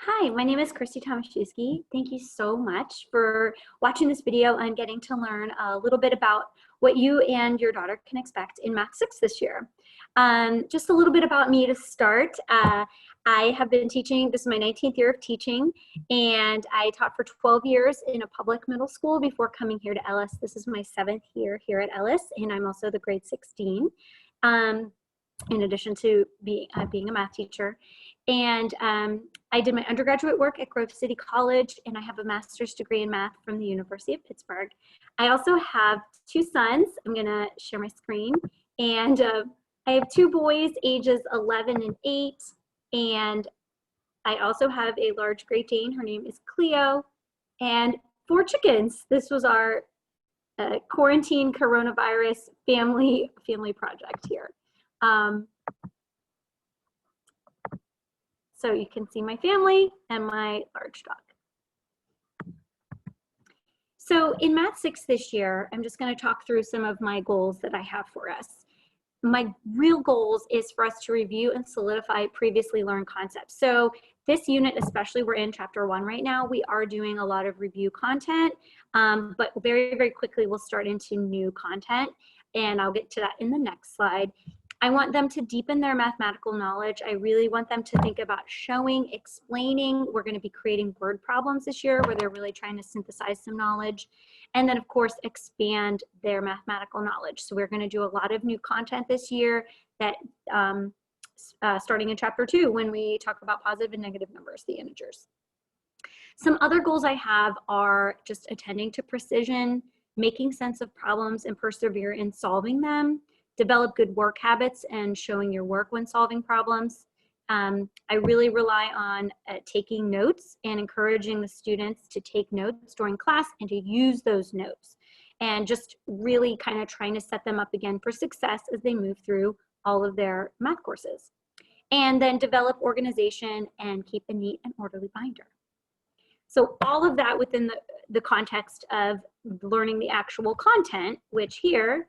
Hi, my name is Christy Tomaszewski. Thank you so much for watching this video and getting to learn a little bit about what you and your daughter can expect in Math 6 this year. Just a little bit about me to start. I have been teaching, this is my 19th year of teaching, and I taught for 12 years in a public middle school before coming here to Ellis. This is my 7th year here at Ellis, and I'm also the grade 16. In addition to being a math teacher. And I did my undergraduate work at Grove City College, and I have a master's degree in math from the University of Pittsburgh. I also have 2 sons. I'm gonna share my screen. And I have 2 boys, ages 11 and 8. And I also have a large Great Dane. Her name is Cleo. And 4 chickens. This was our quarantine coronavirus family project here. So you can see my family and my large dog. So in Math 6 this year, I'm just going to talk through some of my goals that I have for us. My real goals is for us to review and solidify previously learned concepts. So this unit, especially, we're in chapter 1 right now, we are doing a lot of review content, but very, very quickly we'll start into new content, and I'll get to that in the next slide. I want them to deepen their mathematical knowledge. I really want them to think about showing, explaining. We're going to be creating word problems this year where they're really trying to synthesize some knowledge. And then, of course, expand their mathematical knowledge. So we're going to do a lot of new content this year that starting in chapter 2 when we talk about positive and negative numbers, the integers. Some other goals I have are just attending to precision, making sense of problems and persevere in solving them, develop good work habits and showing your work when solving problems. I really rely on taking notes and encouraging the students to take notes during class and to use those notes, and just really kind of trying to set them up again for success as they move through all of their math courses. And then develop organization and keep a neat and orderly binder. So all of that within the context of learning the actual content, which here,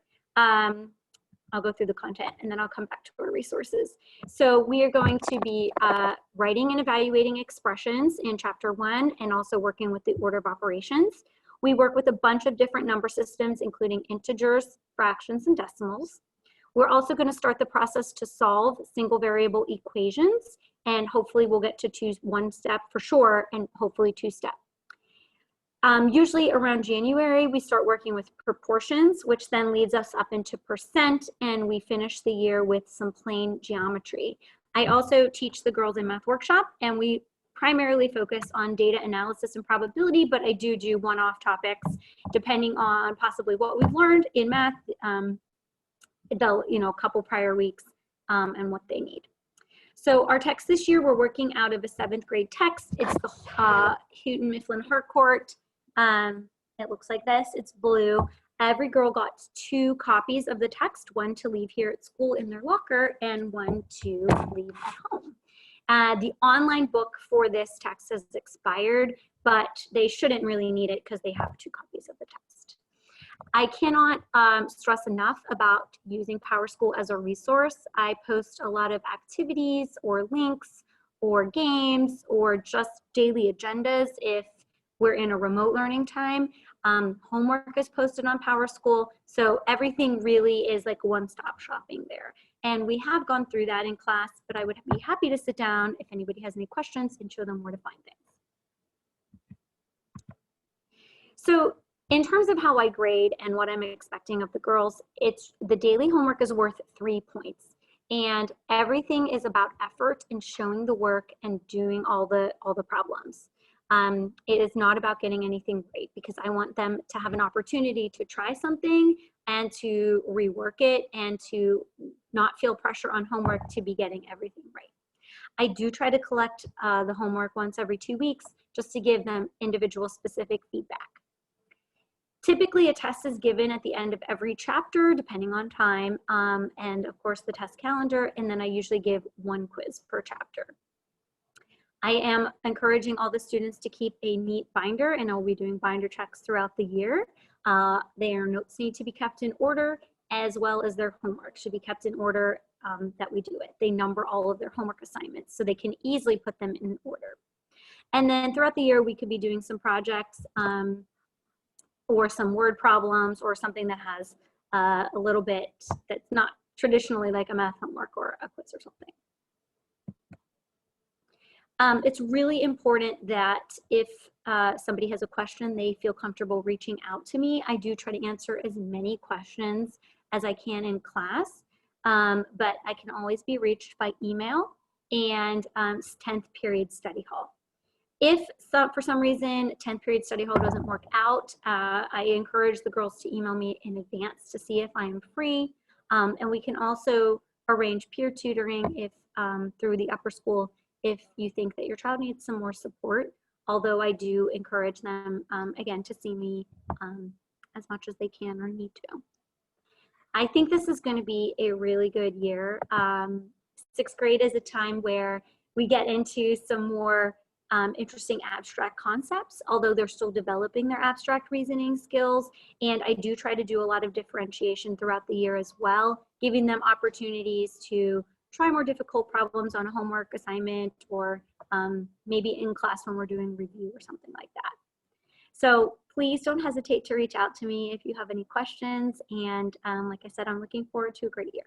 I'll go through the content and then I'll come back to our resources. So we are going to be writing and evaluating expressions in chapter 1 and also working with the order of operations. We work with a bunch of different number systems, including integers, fractions, and decimals. We're also going to start the process to solve single variable equations, and hopefully we'll get to choose 1 step for sure and hopefully 2 step. Usually around January, we start working with proportions, which then leads us up into percent, and we finish the year with some plain geometry. I also teach the girls in math workshop, and we primarily focus on data analysis and probability, but I do one-off topics depending on possibly what we've learned in math, a couple prior weeks, and what they need. So our text this year, we're working out of a 7th grade text. It's the Houghton Mifflin Harcourt. It looks like this. It's blue. Every girl got 2 copies of the text, 1 to leave here at school in their locker and 1 to leave at home. The online book for this text has expired, but they shouldn't really need it because they have 2 copies of the text. I cannot stress enough about using PowerSchool as a resource. I post a lot of activities or links or games or just daily agendas if we're in a remote learning time. Homework is posted on PowerSchool, so everything really is like one-stop shopping there. And we have gone through that in class, but I would be happy to sit down if anybody has any questions and show them where to find things. So in terms of how I grade and what I'm expecting of the girls, the daily homework is worth 3 points. And everything is about effort and showing the work and doing all the problems. It is not about getting anything right, because I want them to have an opportunity to try something and to rework it and to not feel pressure on homework to be getting everything right. I do try to collect the homework once every 2 weeks just to give them individual specific feedback. Typically, a test is given at the end of every chapter, depending on time, and of course the test calendar, and then I usually give 1 quiz per chapter. I am encouraging all the students to keep a neat binder, and I'll be doing binder checks throughout the year. Their notes need to be kept in order, as well as their homework should be kept in order that we do it. They number all of their homework assignments so they can easily put them in order. And then throughout the year, we could be doing some projects or some word problems or something that has a little bit that's not traditionally like a math homework or a quiz or something. It's really important that if somebody has a question, they feel comfortable reaching out to me. I do try to answer as many questions as I can in class, but I can always be reached by email and 10th period study hall. If for some reason 10th period study hall doesn't work out, I encourage the girls to email me in advance to see if I am free. And we can also arrange peer tutoring if through the upper school if you think that your child needs some more support, although I do encourage them, again, to see me as much as they can or need to. I think this is going to be a really good year. 6th grade is a time where we get into some more interesting abstract concepts, although they're still developing their abstract reasoning skills. And I do try to do a lot of differentiation throughout the year as well, giving them opportunities to try more difficult problems on a homework assignment or maybe in class when we're doing review or something like that. So please don't hesitate to reach out to me if you have any questions. And like I said, I'm looking forward to a great year.